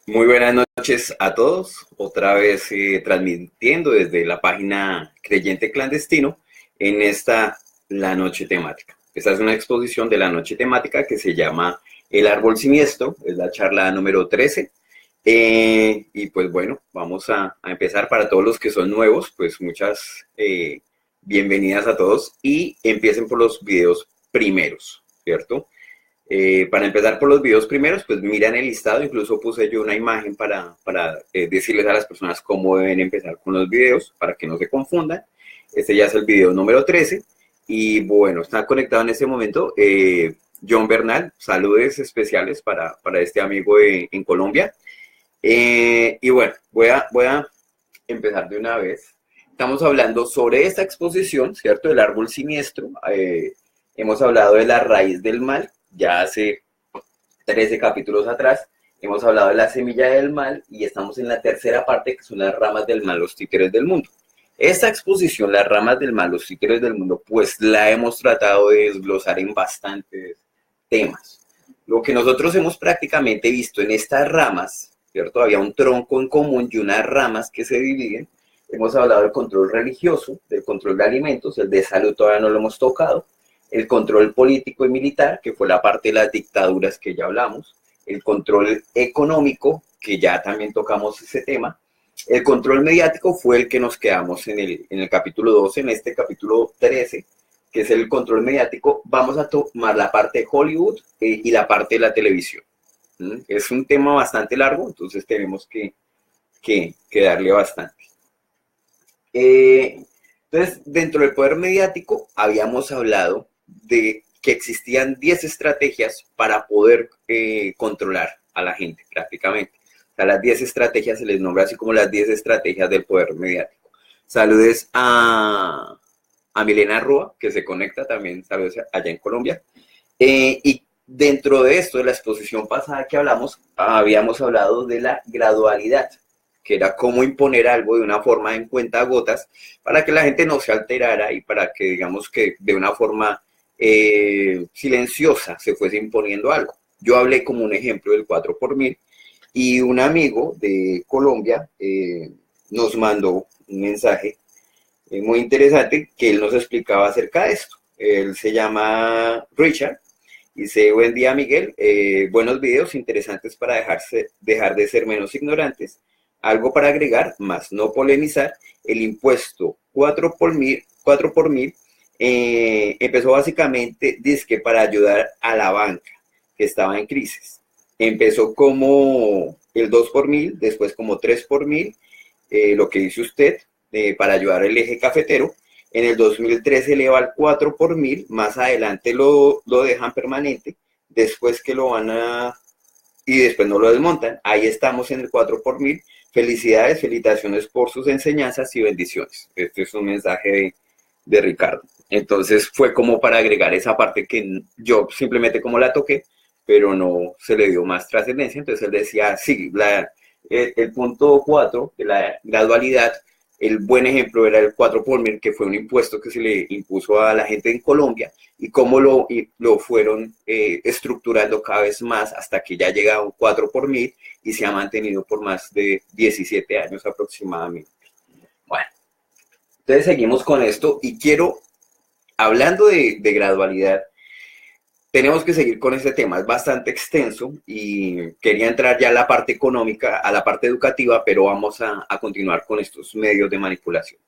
Muy buenas noches a todos, otra vez transmitiendo desde la página Creyente Clandestino en esta La Noche Temática. Esta es una exposición de La Noche Temática que se llama El Árbol Siniestro, es la charla número 13. Y pues bueno, vamos a empezar. Para todos los que son nuevos, pues muchas bienvenidas a todos y empiecen por los videos primeros, ¿cierto? Para empezar por los videos primeros, pues miran el listado, incluso puse yo una imagen para decirles a las personas cómo deben empezar con los videos, para que no se confundan. Este ya es el video número 13 y bueno, está conectado en este momento John Bernal, saludos especiales para este amigo en Colombia. Y bueno, voy a empezar de una vez. Estamos hablando sobre esta exposición, ¿cierto? El árbol siniestro. Hemos hablado de la raíz del mal, ya hace 13 capítulos atrás. Hemos hablado de la semilla del mal y estamos en la tercera parte, que son las ramas del mal, los títeres del mundo. Esta exposición, las ramas del mal, los títeres del mundo, pues la hemos tratado de desglosar en bastantes temas. Lo que nosotros hemos prácticamente visto en estas ramas, ¿cierto? Había un tronco en común y unas ramas que se dividen. Hemos hablado del control religioso, del control de alimentos, el de salud todavía no lo hemos tocado, el control político y militar, que fue la parte de las dictaduras que ya hablamos, el control económico, que ya también tocamos ese tema, el control mediático fue el que nos quedamos en el capítulo 12, en este capítulo 13, que es el control mediático. Vamos a tomar la parte de Hollywood y la parte de la televisión. Es un tema bastante largo, entonces tenemos que darle bastante. Entonces, dentro del poder mediático, habíamos hablado de que existían 10 estrategias para poder controlar a la gente, prácticamente. O sea, las 10 estrategias se les nombra así como las 10 estrategias del poder mediático. Saludes a Milena Rúa, que se conecta también, saludos allá en Colombia. Y dentro de esto, de la exposición pasada que hablamos, habíamos hablado de la gradualidad, que era cómo imponer algo de una forma en cuentagotas para que la gente no se alterara y para que, digamos, que de una forma silenciosa se fuese imponiendo algo. Yo hablé como un ejemplo del 4 por mil y un amigo de Colombia nos mandó un mensaje muy interesante que él nos explicaba acerca de esto. Él se llama Richard. Dice, buen día Miguel, buenos videos interesantes para dejar de ser menos ignorantes. Algo para agregar, más no polemizar, el impuesto 4 por mil empezó básicamente, dizque para ayudar a la banca que estaba en crisis. Empezó como el 2 por mil, después como 3 por mil, lo que dice usted, para ayudar al eje cafetero. En el 2013 eleva al 4 por mil, más adelante lo dejan permanente, después que lo van a... y después no lo desmontan. Ahí estamos en el 4 por mil. Felicidades, felicitaciones por sus enseñanzas y bendiciones. Este es un mensaje de Ricardo. Entonces fue como para agregar esa parte que yo simplemente como la toqué, pero no se le dio más trascendencia. Entonces él decía, sí, el punto 4 de la gradualidad, el buen ejemplo era el 4 por mil, que fue un impuesto que se le impuso a la gente en Colombia y cómo lo fueron estructurando cada vez más hasta que ya llega a un 4 por mil y se ha mantenido por más de 17 años aproximadamente. Bueno, entonces seguimos con esto y quiero, hablando de gradualidad, tenemos que seguir con este tema, es bastante extenso y quería entrar ya a la parte económica, a la parte educativa, pero vamos a continuar con estos medios de manipulación.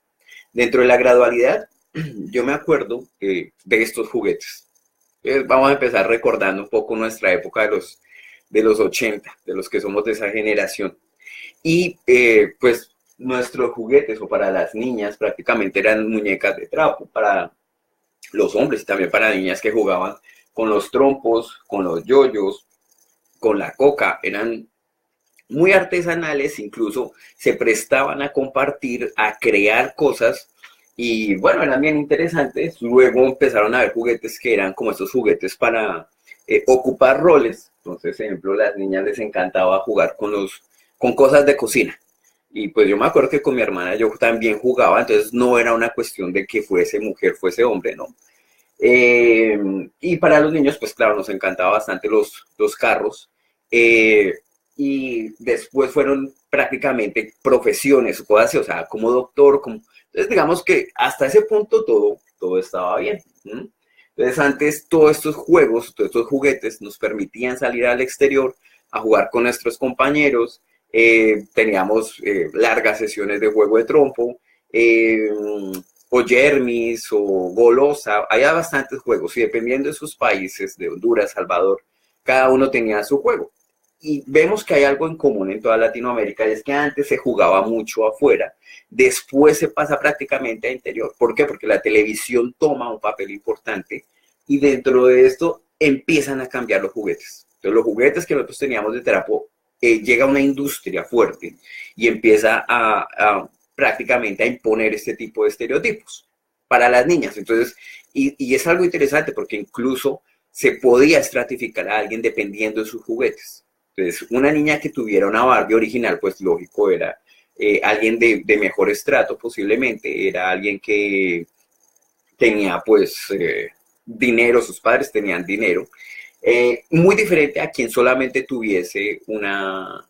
Dentro de la gradualidad, yo me acuerdo de estos juguetes. Vamos a empezar recordando un poco nuestra época de los 80, de los que somos de esa generación. Y pues nuestros juguetes o para las niñas prácticamente eran muñecas de trapo, para los hombres y también para niñas que jugaban con los trompos, con los yoyos, con la coca, eran muy artesanales, incluso se prestaban a compartir, a crear cosas y bueno, eran bien interesantes. Luego empezaron a haber juguetes que eran como estos juguetes para ocupar roles. Entonces, por ejemplo, a las niñas les encantaba jugar con cosas de cocina. Y pues yo me acuerdo que con mi hermana yo también jugaba, entonces no era una cuestión de que fuese mujer, fuese hombre, no. Y para los niños, pues claro, nos encantaba bastante los carros. y después fueron prácticamente profesiones o cosas así, o sea, como doctor, como... Entonces digamos que hasta ese punto todo estaba bien. ¿Sí? Entonces antes todos estos juegos, todos estos juguetes nos permitían salir al exterior a jugar con nuestros compañeros, teníamos largas sesiones de juego de trompo, eh, o Jermis o Golosa, había bastantes juegos y dependiendo de sus países, de Honduras, Salvador, cada uno tenía su juego. Y vemos que hay algo en común en toda Latinoamérica, y es que antes se jugaba mucho afuera, después se pasa prácticamente a interior. ¿Por qué? Porque la televisión toma un papel importante y dentro de esto empiezan a cambiar los juguetes. Entonces los juguetes que nosotros teníamos de trapo, llega una industria fuerte y empieza prácticamente a imponer este tipo de estereotipos para las niñas. Entonces, y es algo interesante porque incluso se podía estratificar a alguien dependiendo de sus juguetes. Entonces, una niña que tuviera una Barbie original, pues lógico, era alguien de mejor estrato posiblemente, era alguien que tenía pues dinero, sus padres tenían dinero, muy diferente a quien solamente tuviese una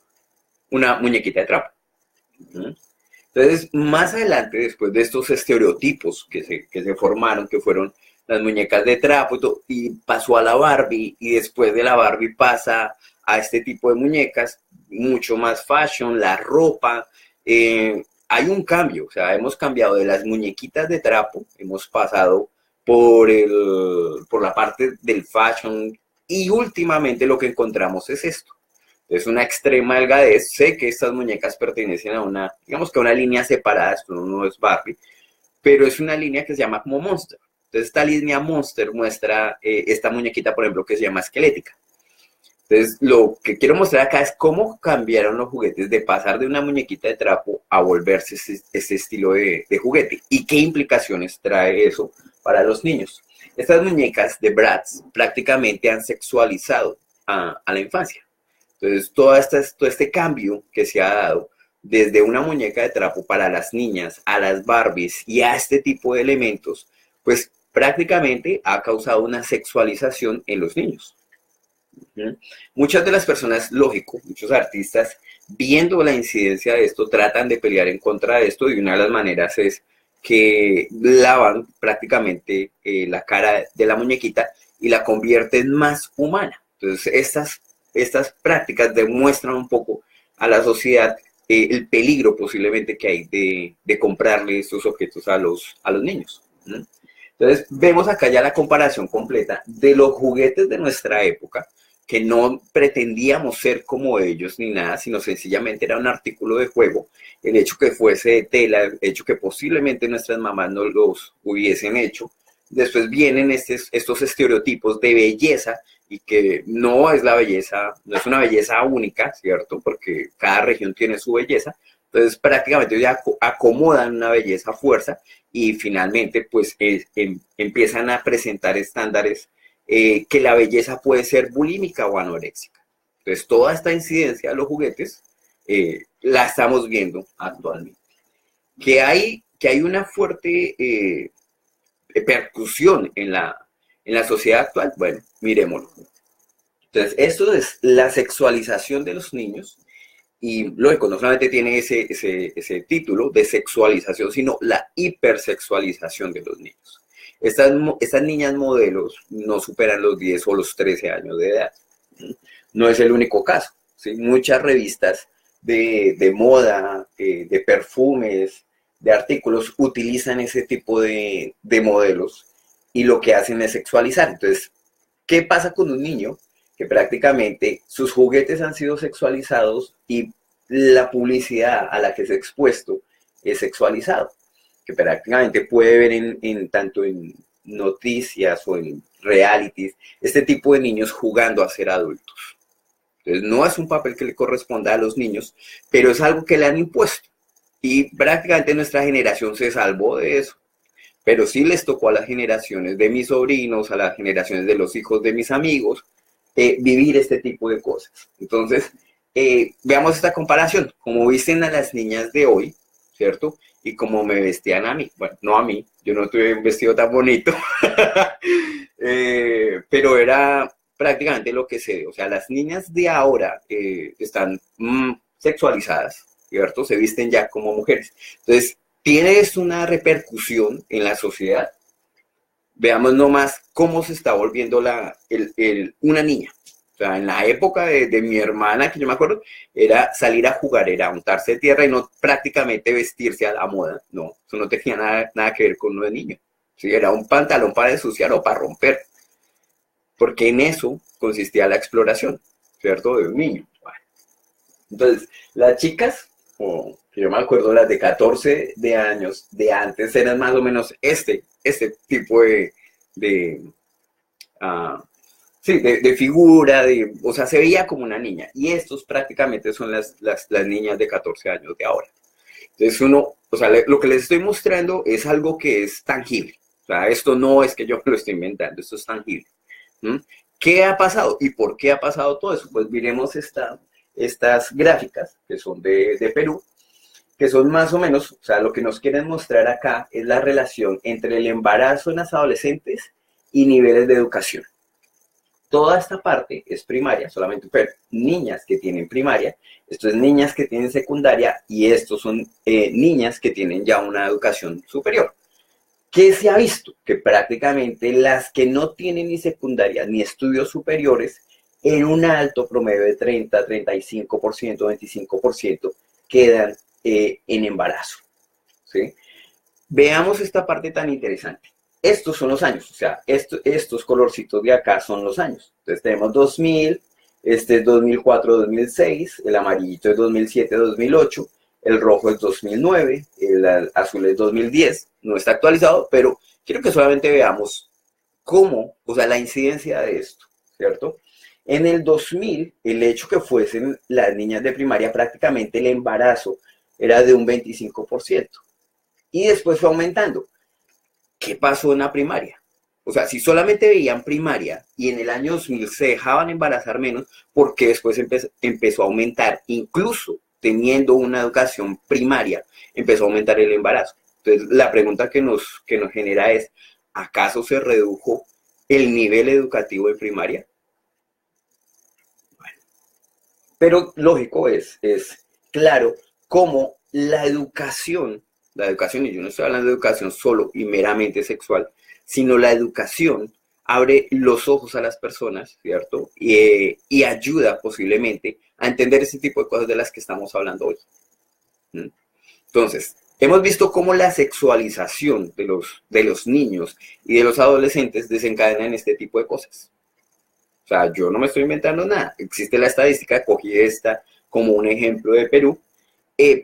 muñequita de trapo. ¿Mm? Entonces, más adelante, después de estos estereotipos que se formaron, que fueron las muñecas de trapo y pasó a la Barbie, y después de la Barbie pasa a este tipo de muñecas, mucho más fashion, la ropa, hay un cambio, o sea, hemos cambiado de las muñequitas de trapo, hemos pasado por la parte del fashion, y últimamente lo que encontramos es esto. Es una extrema delgadez. Sé que estas muñecas pertenecen a una, digamos que a una línea separada, esto no es Barbie, pero es una línea que se llama como Monster. Entonces esta línea Monster muestra esta muñequita, por ejemplo, que se llama esquelética. Entonces lo que quiero mostrar acá es cómo cambiaron los juguetes de pasar de una muñequita de trapo a volverse ese estilo de juguete y qué implicaciones trae eso para los niños. Estas muñecas de Bratz prácticamente han sexualizado a la infancia. Entonces, todo este cambio que se ha dado desde una muñeca de trapo para las niñas, a las Barbies y a este tipo de elementos, pues prácticamente ha causado una sexualización en los niños. ¿Mm? Muchas de las personas, lógico, muchos artistas, viendo la incidencia de esto, tratan de pelear en contra de esto y una de las maneras es que lavan prácticamente la cara de la muñequita y la convierten más humana. Entonces, estas prácticas demuestran un poco a la sociedad el peligro posiblemente que hay de comprarle estos objetos a los niños. ¿No? Entonces, vemos acá ya la comparación completa de los juguetes de nuestra época, que no pretendíamos ser como ellos ni nada, sino sencillamente era un artículo de juego. El hecho que fuese de tela, el hecho que posiblemente nuestras mamás no los hubiesen hecho. Después vienen estos estereotipos de belleza y que no es la belleza, no es una belleza única, ¿cierto? Porque cada región tiene su belleza. Entonces prácticamente ya acomodan una belleza a fuerza y finalmente pues empiezan a presentar estándares que la belleza puede ser bulímica o anoréxica. Entonces toda esta incidencia de los juguetes la estamos viendo actualmente. Que hay una fuerte percusión en la sociedad actual, bueno, miremoslo. Entonces, esto es la sexualización de los niños y lógico, no solamente tiene ese título de sexualización, sino la hipersexualización de los niños. Estas niñas modelos no superan los 10 o los 13 años de edad. No es el único caso. ¿Sí? Muchas revistas de moda, de perfumes, de artículos, utilizan ese tipo de modelos y lo que hacen es sexualizar. Entonces, ¿qué pasa con un niño que prácticamente sus juguetes han sido sexualizados y la publicidad a la que es expuesto es sexualizado? Que prácticamente puede ver tanto en noticias o en realities este tipo de niños jugando a ser adultos. Entonces, no es un papel que le corresponda a los niños, pero es algo que le han impuesto. Y prácticamente nuestra generación se salvó de eso. Pero sí les tocó a las generaciones de mis sobrinos, a las generaciones de los hijos de mis amigos, vivir este tipo de cosas. Entonces, veamos esta comparación. Como visten a las niñas de hoy, ¿cierto? Y como me vestían a mí. Bueno, no a mí, yo no tuve un vestido tan bonito. Pero era prácticamente lo que se ve. O sea, las niñas de ahora están sexualizadas, ¿cierto? Se visten ya como mujeres. Entonces, tiene esto una repercusión en la sociedad. Veamos nomás cómo se está volviendo una niña. O sea, en la época de mi hermana, que yo me acuerdo, era salir a jugar, era untarse de tierra y no prácticamente vestirse a la moda. No, eso no tenía nada que ver con uno de niño. Sí, era un pantalón para ensuciar o para romper. Porque en eso consistía la exploración, ¿cierto? De un niño. Bueno, entonces, las chicas, que yo me acuerdo, las de 14 de años de antes, eran más o menos este tipo de, uh, sí, de figura, o sea, se veía como una niña. Y estos prácticamente son las niñas de 14 años de ahora. Entonces o sea, lo que les estoy mostrando es algo que es tangible. O sea, esto no es que yo lo esté inventando, esto es tangible. ¿Mm? ¿Qué ha pasado y por qué ha pasado todo eso? Pues miremos estas gráficas que son de Perú, que son más o menos, o sea, lo que nos quieren mostrar acá es la relación entre el embarazo en las adolescentes y niveles de educación. Toda esta parte es primaria, solamente niñas que tienen primaria, esto es niñas que tienen secundaria y estos son niñas que tienen ya una educación superior. ¿Qué se ha visto? Que prácticamente las que no tienen ni secundaria ni estudios superiores, en un alto promedio de 30, 35%, 25%, quedan en embarazo. ¿Sí? Veamos esta parte tan interesante. Estos son los años, o sea, estos colorcitos de acá son los años. Entonces tenemos 2000, este es 2004, 2006, el amarillito es 2007, 2008, el rojo es 2009, el azul es 2010, no está actualizado, pero quiero que solamente veamos cómo, o sea, la incidencia de esto, ¿cierto? En el 2000, el hecho que fuesen las niñas de primaria, prácticamente el embarazo era de un 25%. Y después fue aumentando. ¿Qué pasó en la primaria? O sea, si solamente veían primaria y en el año 2000 se dejaban embarazar menos, ¿por qué después empezó a aumentar? Incluso teniendo una educación primaria, empezó a aumentar el embarazo. Entonces, la pregunta que nos genera es, ¿acaso se redujo el nivel educativo en primaria? Bueno, pero lógico es claro, cómo la educación, y yo no estoy hablando de educación solo y meramente sexual, sino la educación abre los ojos a las personas, ¿cierto? Y ayuda posiblemente a entender ese tipo de cosas de las que estamos hablando hoy. ¿Mm? Entonces, hemos visto cómo la sexualización de los niños y de los adolescentes desencadena en este tipo de cosas. O sea, yo no me estoy inventando nada. Existe la estadística, cogí esta como un ejemplo de Perú,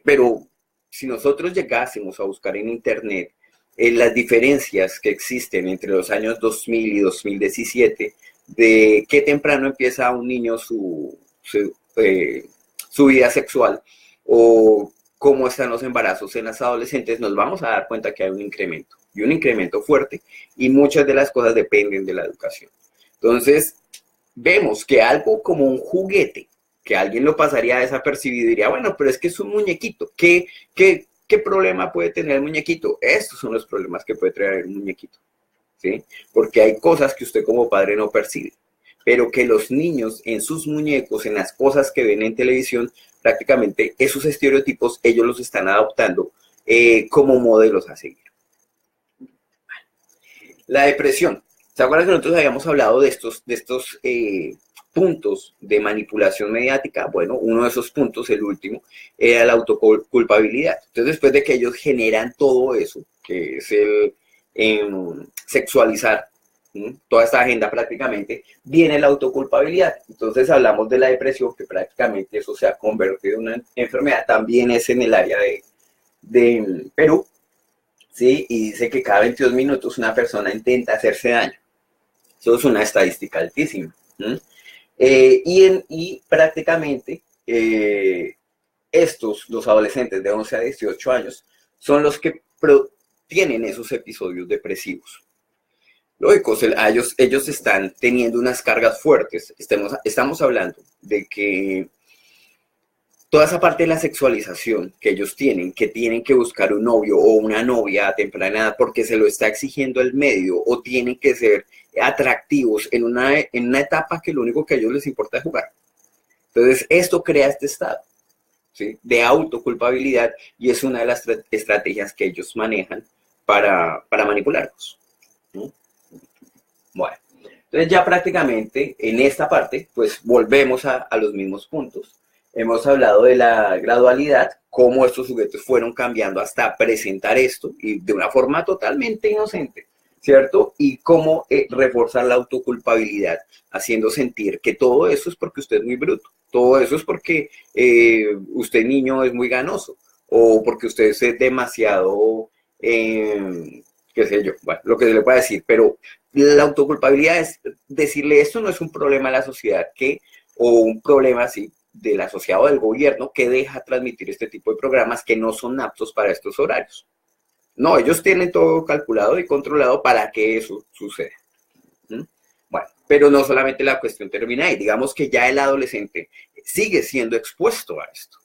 pero si nosotros llegásemos a buscar en Internet las diferencias que existen entre los años 2000 y 2017, de qué temprano empieza un niño su vida sexual o cómo están los embarazos en las adolescentes, nos vamos a dar cuenta que hay un incremento, y un incremento fuerte, y muchas de las cosas dependen de la educación. Entonces, vemos que algo como un juguete, que alguien lo pasaría desapercibido y diría, bueno, pero es que es un muñequito. ¿Qué problema puede tener el muñequito? Estos son los problemas que puede traer un muñequito, ¿sí? Porque hay cosas que usted como padre no percibe, pero que los niños en sus muñecos, en las cosas que ven en televisión, prácticamente esos estereotipos ellos los están adoptando como modelos a seguir. La depresión. ¿Se acuerdan que nosotros habíamos hablado de estos puntos de manipulación mediática? Bueno, uno de esos puntos, el último, era la autoculpabilidad. Entonces, después de que ellos generan todo eso, que es el sexualizar toda esta agenda prácticamente, viene la autoculpabilidad. Entonces hablamos de la depresión, que prácticamente eso se ha convertido en una enfermedad. También es en el área de Perú, ¿sí? Y dice que cada 22 minutos una persona intenta hacerse daño. Eso es una estadística altísima. Y prácticamente los adolescentes de 11 a 18 años, son los que tienen esos episodios depresivos. Lógico, ellos están teniendo unas cargas fuertes. Estamos hablando de que toda esa parte de la sexualización que ellos tienen, que tienen que buscar un novio o una novia a temprana edad porque se lo está exigiendo el medio, o tienen que ser atractivos en una etapa que lo único que a ellos les importa es jugar. Entonces, esto crea este estado, ¿sí?, de autoculpabilidad, y es una de las estrategias que ellos manejan para manipularnos, ¿sí? Bueno, entonces ya prácticamente en esta parte, pues volvemos a los mismos puntos. Hemos hablado de la gradualidad, cómo estos juguetes fueron cambiando hasta presentar esto, y de una forma totalmente inocente, ¿cierto? Y cómo reforzar la autoculpabilidad, haciendo sentir que todo eso es porque usted es muy bruto, todo eso es porque usted niño es muy ganoso, o porque usted es demasiado, qué sé yo, bueno, lo que se le pueda decir, pero la autoculpabilidad es decirle, esto no es un problema de la sociedad o un problema así del asociado del gobierno que deja transmitir este tipo de programas que no son aptos para estos horarios. No, ellos tienen todo calculado y controlado para que eso suceda. ¿Mm? Bueno, pero no solamente la cuestión termina ahí, digamos que ya el adolescente sigue siendo expuesto a esto.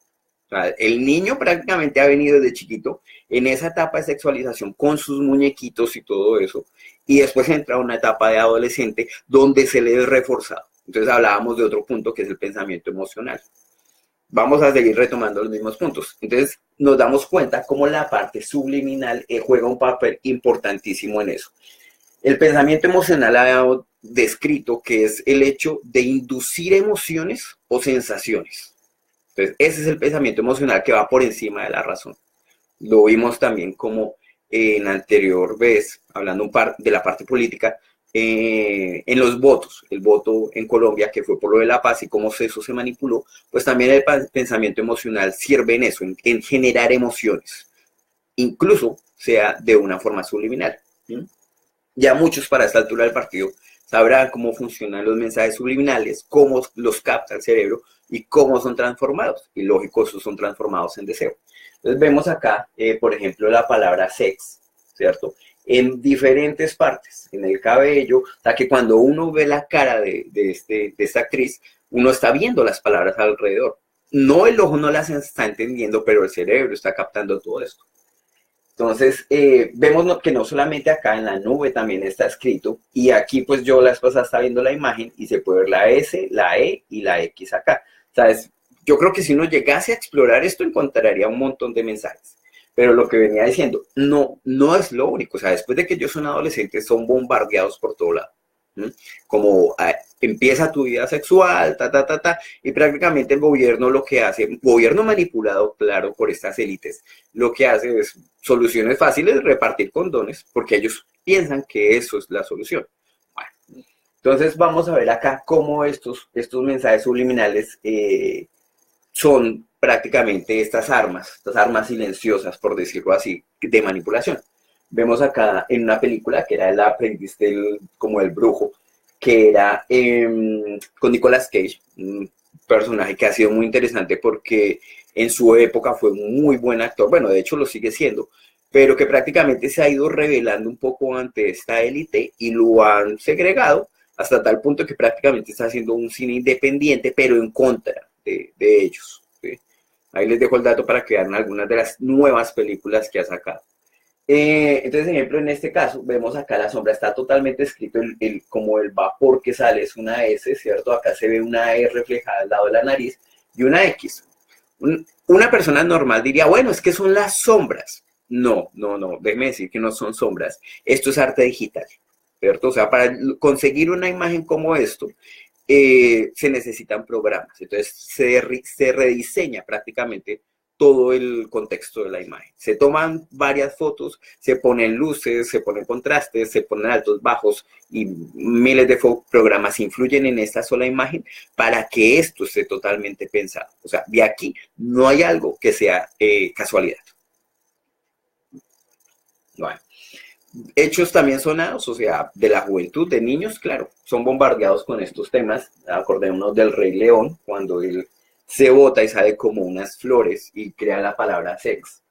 O sea, el niño prácticamente ha venido desde chiquito en esa etapa de sexualización con sus muñequitos y todo eso, y después entra a una etapa de adolescente donde se le es reforzado. Entonces hablábamos de otro punto que es el pensamiento emocional. Vamos a seguir retomando los mismos puntos. Entonces nos damos cuenta cómo la parte subliminal juega un papel importantísimo en eso. El pensamiento emocional ha descrito que es el hecho de inducir emociones o sensaciones. Entonces ese es el pensamiento emocional que va por encima de la razón. Lo vimos también como en la anterior vez, hablando de la parte política, en los votos, el voto en Colombia, que fue por lo de la paz y cómo eso se manipuló, pues también el pensamiento emocional sirve en eso, en generar emociones, incluso sea de una forma subliminal. ¿Sí? Ya muchos para esta altura del partido sabrán cómo funcionan los mensajes subliminales, cómo los capta el cerebro y cómo son transformados. Y lógico, esos son transformados en deseo. Entonces vemos acá, por ejemplo, la palabra sex, ¿cierto? En diferentes partes, en el cabello, o sea que cuando uno ve la cara de esta actriz, uno está viendo las palabras alrededor. No, el ojo no las está entendiendo, pero el cerebro está captando todo esto. Entonces, vemos que no solamente acá en la nube también está escrito, y aquí pues yo la esposa está viendo la imagen y se puede ver la S, la E y la X acá. ¿Sabes? Yo creo que si uno llegase a explorar esto encontraría un montón de mensajes. Pero lo que venía diciendo, no es lo único. O sea, después de que ellos son adolescentes, son bombardeados por todo lado. ¿Sí? Como empieza tu vida sexual, y prácticamente el gobierno lo que hace, gobierno manipulado, claro, por estas élites, lo que hace es soluciones fáciles, repartir condones, porque ellos piensan que eso es la solución. Bueno, entonces vamos a ver acá cómo estos mensajes subliminales son prácticamente estas armas silenciosas, por decirlo así, de manipulación. Vemos acá en una película que era El aprendiz como el brujo, que era con Nicolas Cage, un personaje que ha sido muy interesante porque en su época fue un muy buen actor, bueno, de hecho lo sigue siendo, pero que prácticamente se ha ido revelando un poco ante esta élite y lo han segregado hasta tal punto que prácticamente está haciendo un cine independiente, pero en contra de ellos. ¿Sí? Ahí les dejo el dato para que vean algunas de las nuevas películas que ha sacado. Entonces, ejemplo, en este caso, vemos acá la sombra, está totalmente escrito como el vapor que sale, es una S, ¿cierto? Acá se ve una E reflejada al lado de la nariz y una X. Una persona normal diría, bueno, es que son las sombras. No, déjeme decir que no son sombras. Esto es arte digital, ¿cierto? O sea, para conseguir una imagen como esto, se necesitan programas. Entonces, se rediseña prácticamente todo el contexto de la imagen. Se toman varias fotos, se ponen luces, se ponen contrastes, se ponen altos, bajos y miles de programas influyen en esta sola imagen para que esto esté totalmente pensado. O sea, de aquí no hay algo que sea casualidad. Bueno. Hechos también sonados, o sea, de la juventud, de niños, claro, son bombardeados con estos temas. Acordémonos del Rey León, cuando él se bota y sale como unas flores y crea la palabra sex.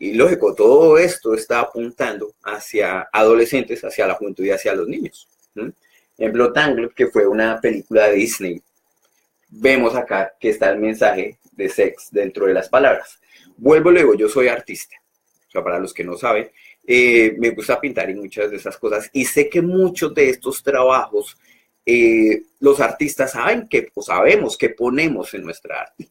Y lógico, todo esto está apuntando hacia adolescentes, hacia la juventud y hacia los niños. ¿Sí? Ejemplo, Tangled, que fue una película de Disney. Vemos acá que está el mensaje de sex dentro de las palabras. Vuelvo luego, yo soy artista. O sea, para los que no saben, me gusta pintar y muchas de esas cosas. Y sé que muchos de estos trabajos, los artistas saben que, o sabemos que ponemos en nuestra arte.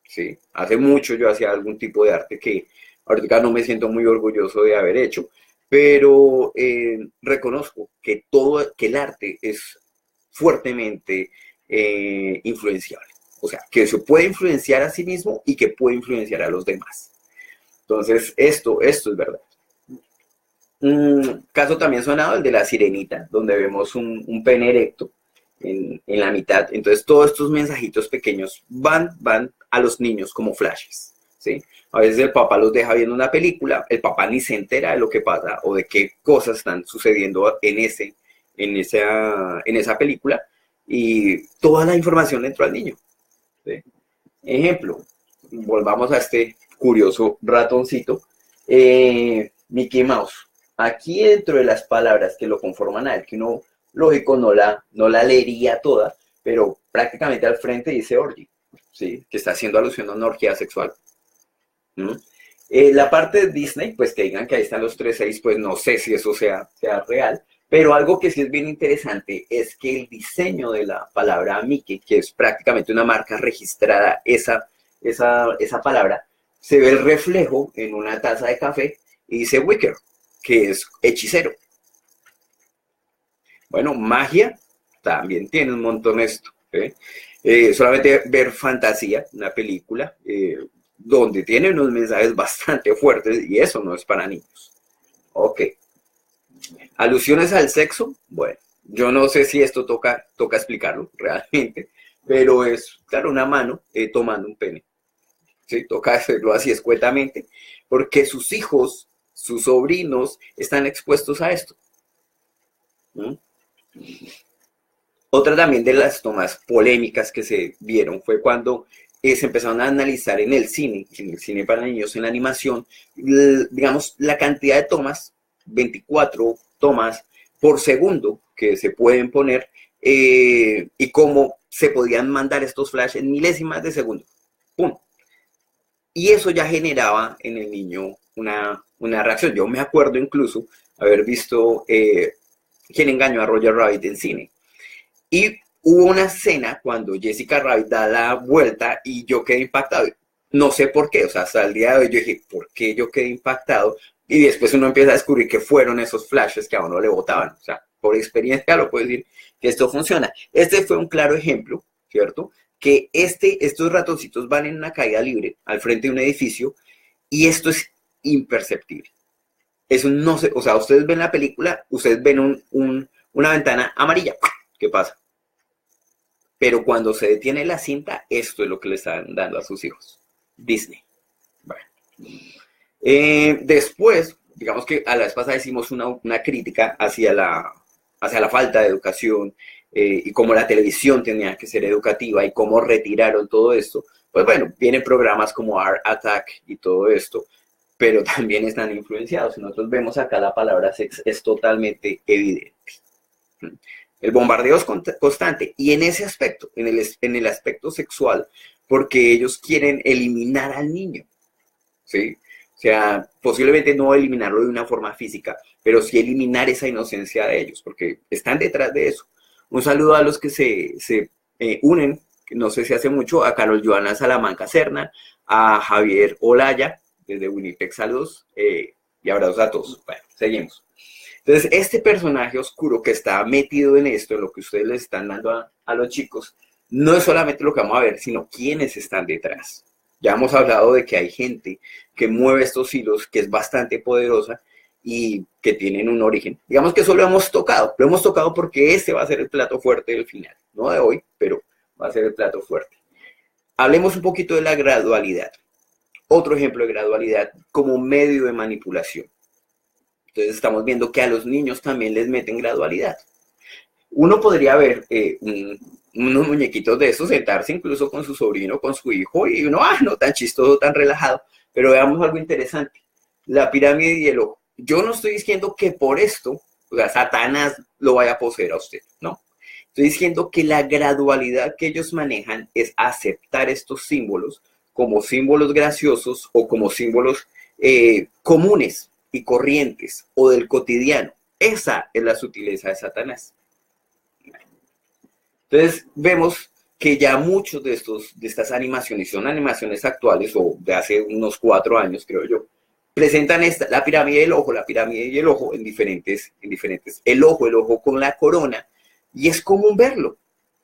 ¿Sí? Hace mucho yo hacía algún tipo de arte que ahorita no me siento muy orgulloso de haber hecho, pero reconozco que que el arte es fuertemente influenciable. O sea, que se puede influenciar a sí mismo y que puede influenciar a los demás. Entonces, esto es verdad. Un caso también sonado, el de la sirenita, donde vemos un pene erecto en la mitad. Entonces, todos estos mensajitos pequeños van a los niños como flashes, ¿sí? A veces el papá los deja viendo una película, el papá ni se entera de lo que pasa o de qué cosas están sucediendo en esa película y toda la información le entró al niño, ¿sí? Ejemplo, volvamos a este curioso ratoncito, Mickey Mouse. Aquí dentro de las palabras que lo conforman a él, que uno, lógico, no la leería toda, pero prácticamente al frente dice orgy, ¿sí? Que está haciendo alusión a una orgía sexual. ¿Mm? La parte de Disney, pues que digan que ahí están los 3.6, pues no sé si eso sea real, pero algo que sí es bien interesante es que el diseño de la palabra Mickey, que es prácticamente una marca registrada, esa palabra, se ve el reflejo en una taza de café y dice Wicker, que es hechicero. Bueno, magia también tiene un montón esto. Solamente ver Fantasía, una película, donde tiene unos mensajes bastante fuertes y eso no es para niños. Ok. Alusiones al sexo, bueno, yo no sé si esto toca explicarlo realmente, pero es, claro, una mano tomando un pene. ¿Sí? Toca hacerlo así escuetamente, porque sus hijos, sus sobrinos, están expuestos a esto. ¿Mm? Otra también de las tomas polémicas que se vieron fue cuando se empezaron a analizar en el cine para niños, en la animación, digamos, la cantidad de tomas, 24 tomas por segundo que se pueden poner y cómo se podían mandar estos flashes en milésimas de segundo. ¡Pum! Y eso ya generaba en el niño una reacción. Yo me acuerdo incluso haber visto Quién engañó a Roger Rabbit en cine. Y hubo una escena cuando Jessica Rabbit da la vuelta y yo quedé impactado. No sé por qué, o sea, hasta el día de hoy yo dije, ¿por qué yo quedé impactado? Y después uno empieza a descubrir que fueron esos flashes que a uno le botaban. O sea, por experiencia lo puedo decir que esto funciona. Este fue un claro ejemplo, ¿cierto? Que estos ratoncitos van en una caída libre al frente de un edificio y esto es imperceptible. Eso no se, o sea, ustedes ven la película, ustedes ven una ventana amarilla. ¿Qué pasa? Pero cuando se detiene la cinta, esto es lo que le están dando a sus hijos. Disney. Bueno. Después, digamos que a la vez pasada hicimos una crítica hacia la falta de educación y cómo la televisión tenía que ser educativa y cómo retiraron todo esto. Pues bueno, vienen programas como Art Attack y todo esto, pero también están influenciados. Nosotros vemos acá la palabra sex, es totalmente evidente. El bombardeo es constante y en ese aspecto, en el aspecto sexual, porque ellos quieren eliminar al niño, ¿sí? O sea, posiblemente no eliminarlo de una forma física, pero sí eliminar esa inocencia de ellos, porque están detrás de eso. Un saludo a los que se unen, no sé si hace mucho, a Carol Joana Salamanca Serna, a Javier Olaya, desde Winnipeg, saludos y abrazos a todos. Bueno, seguimos. Entonces, este personaje oscuro que está metido en esto, en lo que ustedes les están dando a los chicos, no es solamente lo que vamos a ver, sino quiénes están detrás. Ya hemos hablado de que hay gente que mueve estos hilos, que es bastante poderosa y que tienen un origen. Digamos que eso lo hemos tocado porque este va a ser el plato fuerte del final. No de hoy, pero va a ser el plato fuerte. Hablemos un poquito de la gradualidad. Otro ejemplo de gradualidad como medio de manipulación. Entonces estamos viendo que a los niños también les meten gradualidad. Uno podría ver unos muñequitos de esos, sentarse incluso con su sobrino, con su hijo, y uno, no tan chistoso, tan relajado. Pero veamos algo interesante. La pirámide y el ojo. Yo no estoy diciendo que por esto, o sea, Satanás lo vaya a poseer a usted, ¿no? Estoy diciendo que la gradualidad que ellos manejan es aceptar estos símbolos como símbolos graciosos o como símbolos comunes y corrientes o del cotidiano. Esa es la sutileza de Satanás. Entonces vemos que ya muchos de estas animaciones, son animaciones actuales o de hace unos 4 años, creo yo, presentan la pirámide y el ojo en diferentes, el ojo con la corona, y es común verlo,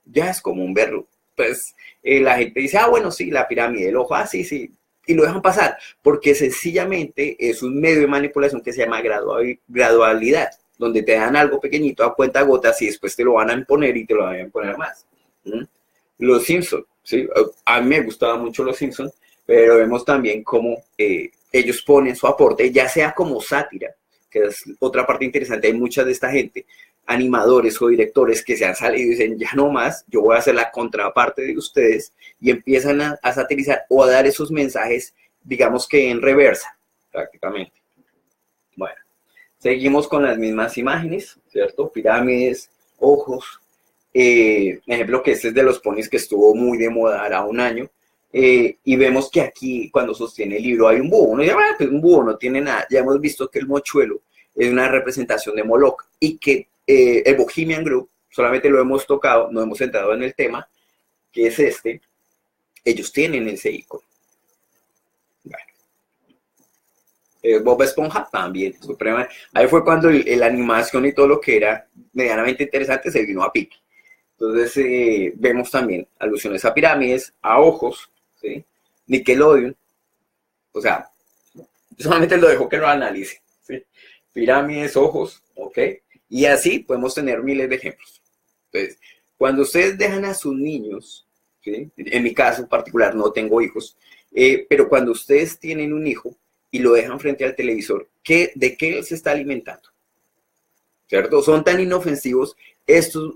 ya es común verlo. Pues la gente dice, bueno, sí, la pirámide del ojo, sí, sí, y lo dejan pasar, porque sencillamente es un medio de manipulación que se llama gradualidad, donde te dan algo pequeñito a cuenta gotas y después te lo van a imponer y te lo van a imponer más. ¿Mm? Los Simpsons, ¿sí? A mí me gustaban mucho los Simpsons, pero vemos también cómo ellos ponen su aporte, ya sea como sátira, que es otra parte interesante. Hay mucha de esta gente, animadores o directores que se han salido y dicen, ya no más, yo voy a hacer la contraparte de ustedes, y empiezan a satirizar o a dar esos mensajes, digamos que en reversa, prácticamente. Bueno, seguimos con las mismas imágenes, ¿cierto? Pirámides, ojos. Ejemplo que este es de los ponis que estuvo muy de moda hará un año. Y vemos que aquí, cuando sostiene el libro, hay un búho. Uno dice, pues un búho no tiene nada. Ya hemos visto que el mochuelo es una representación de Moloch y que el Bohemian Group, solamente lo hemos tocado, no hemos entrado en el tema, que es este. Ellos tienen ese icono. Bueno. Bob Esponja también, suprema. Ahí fue cuando la animación y todo lo que era medianamente interesante se vino a pique. Entonces vemos también alusiones a pirámides, a ojos, ¿sí? Nickelodeon, o sea, solamente lo dejo que lo analice, ¿sí? Pirámides, ojos, ¿ok? Y así podemos tener miles de ejemplos. Entonces, cuando ustedes dejan a sus niños, ¿sí? En mi caso en particular no tengo hijos, pero cuando ustedes tienen un hijo y lo dejan frente al televisor, ¿de qué se está alimentando? ¿Cierto? Son tan inofensivos estos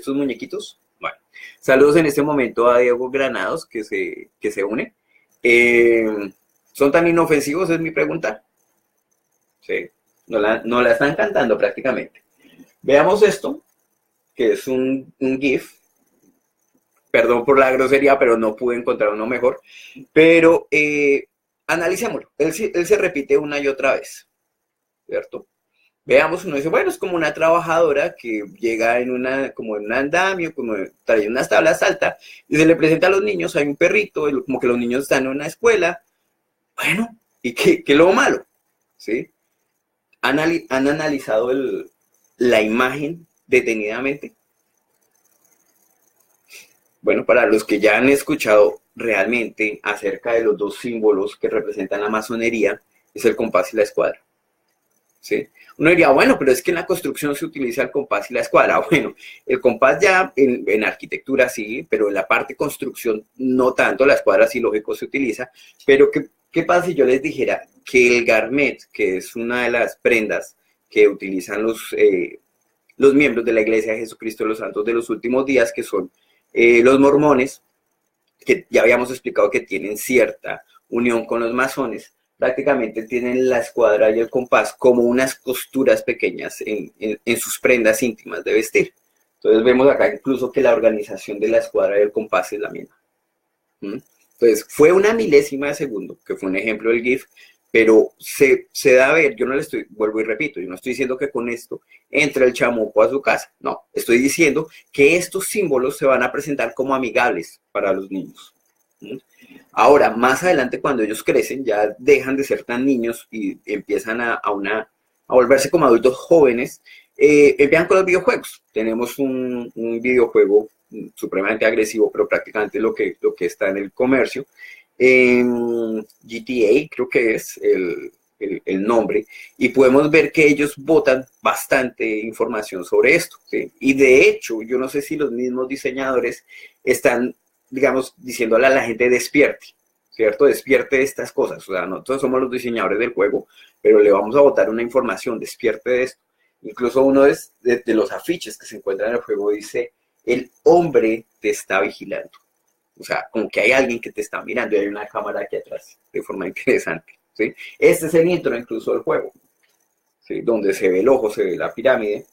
muñequitos. Bueno, saludos en este momento a Diego Granados que se une. ¿Son tan inofensivos? Es mi pregunta. Sí, no la están cantando prácticamente. Veamos esto, que es un GIF. Perdón por la grosería, pero no pude encontrar uno mejor. Pero analicémoslo. Él se repite una y otra vez, ¿cierto? Veamos, uno dice, bueno, es como una trabajadora que llega como en un andamio, como trae unas tablas altas, y se le presenta a los niños, hay un perrito, como que los niños están en una escuela. Bueno, ¿y qué es lo malo? ¿Sí? ¿Han analizado la imagen detenidamente? Bueno, para los que ya han escuchado realmente acerca de los dos símbolos que representan la masonería, es el compás y la escuadra. ¿Sí? Uno diría, bueno, pero es que en la construcción se utiliza el compás y la escuadra. Bueno, el compás ya en arquitectura sí, pero en la parte construcción no tanto, la escuadra sí lógico se utiliza. Pero ¿qué pasa si yo les dijera que el garmet, que es una de las prendas que utilizan los miembros de la Iglesia de Jesucristo de los Santos de los Últimos Días, que son los mormones, que ya habíamos explicado que tienen cierta unión con los masones, prácticamente tienen la escuadra y el compás como unas costuras pequeñas en sus prendas íntimas de vestir. Entonces vemos acá incluso que la organización de la escuadra y el compás es la misma. Entonces fue una milésima de segundo, que fue un ejemplo del GIF, pero se da a ver, yo no le estoy, vuelvo y repito, yo no estoy diciendo que con esto entra el chamuco a su casa, no, estoy diciendo que estos símbolos se van a presentar como amigables para los niños. Ahora, más adelante cuando ellos crecen, ya dejan de ser tan niños y empiezan a volverse como adultos jóvenes, empiezan con los videojuegos. Tenemos un videojuego supremamente agresivo, pero prácticamente lo que está en el comercio. GTA creo que es el nombre, y podemos ver que ellos botan bastante información sobre esto, ¿sí? Y de hecho, yo no sé si los mismos diseñadores están, digamos, diciéndole a la gente despierte, ¿cierto? Despierte de estas cosas. O sea, nosotros somos los diseñadores del juego, pero le vamos a botar una información, despierte de esto. Incluso uno de los afiches que se encuentran en el juego dice, el hombre te está vigilando. O sea, como que hay alguien que te está mirando y hay una cámara aquí atrás, de forma interesante, ¿sí? Este es el intro incluso del juego, ¿sí? Donde se ve el ojo, se ve la pirámide.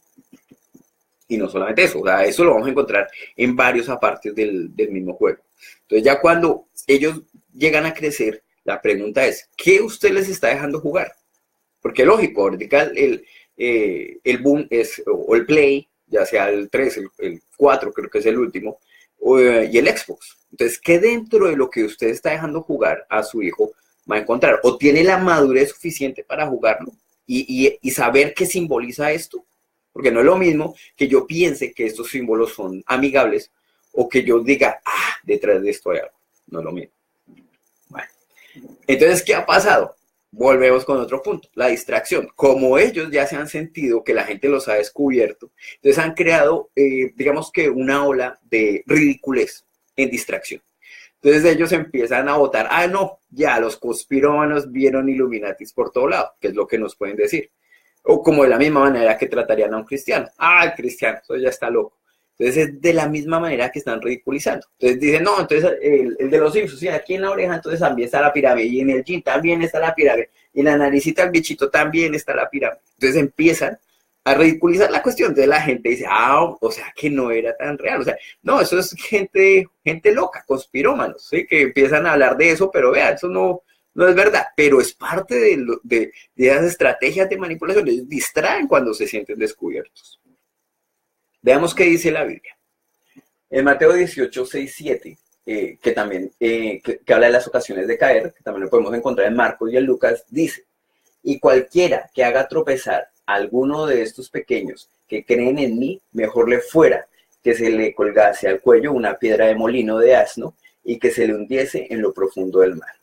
Y no solamente eso, o sea, eso lo vamos a encontrar en varios apartes del mismo juego. Entonces ya cuando ellos llegan a crecer, la pregunta es, ¿qué usted les está dejando jugar? Porque lógico, ahorita el boom es, o el Play, ya sea el 3, el 4, creo que es el último, y el Xbox. Entonces, ¿qué dentro de lo que usted está dejando jugar a su hijo va a encontrar? ¿O tiene la madurez suficiente para jugarlo? Y saber qué simboliza esto. Porque no es lo mismo que yo piense que estos símbolos son amigables o que yo diga, detrás de esto hay algo. No es lo mismo. Bueno. Entonces, ¿qué ha pasado? Volvemos con otro punto, la distracción. Como ellos ya se han sentido que la gente los ha descubierto, entonces han creado, digamos que una ola de ridiculez en distracción. Entonces ellos empiezan a votar, no, ya los conspirómanos vieron Illuminatis por todo lado, que es lo que nos pueden decir. O como de la misma manera que tratarían a un cristiano. El cristiano, eso ya está loco. Entonces es de la misma manera que están ridiculizando. Entonces dicen, no, entonces el de los Simpsons, sí, aquí en la oreja entonces también está la pirámide, y en el jean también está la pirámide, y en la naricita del bichito también está la pirámide. Entonces empiezan a ridiculizar la cuestión. De la gente dice, o sea que no era tan real. O sea, no, eso es gente loca, conspirómanos, ¿sí? Que empiezan a hablar de eso, pero vean, eso no es verdad, pero es parte de esas estrategias de manipulación. Ellos distraen cuando se sienten descubiertos. Veamos qué dice la Biblia. En Mateo 18, 6, 7, que también que habla de las ocasiones de caer, que también lo podemos encontrar en Marcos y en Lucas, dice, y cualquiera que haga tropezar a alguno de estos pequeños que creen en mí, mejor le fuera que se le colgase al cuello una piedra de molino de asno y que se le hundiese en lo profundo del mar.